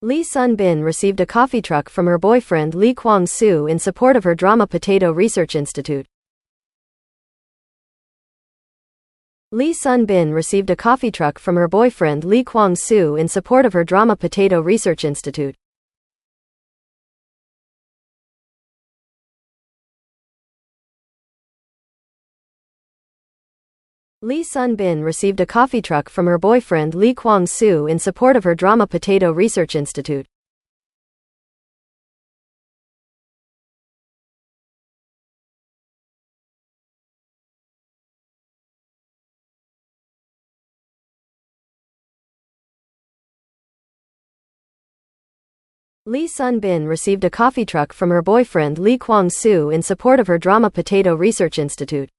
LeeSunbin received a coffee truck from her boyfriend Lee Kwang Soo in support of her Drama Potato Research Institute. LeeSunbin received a coffee truck from her boyfriend Lee Kwang Soo in support of her Drama Potato Research Institute. LeeSunbin received a coffee truck from her boyfriend Lee Kwang Soo in support of her Drama Potato Research Institute. LeeSunbin received a coffee truck from her boyfriend Lee Kwang Soo in support of her Drama Potato Research Institute.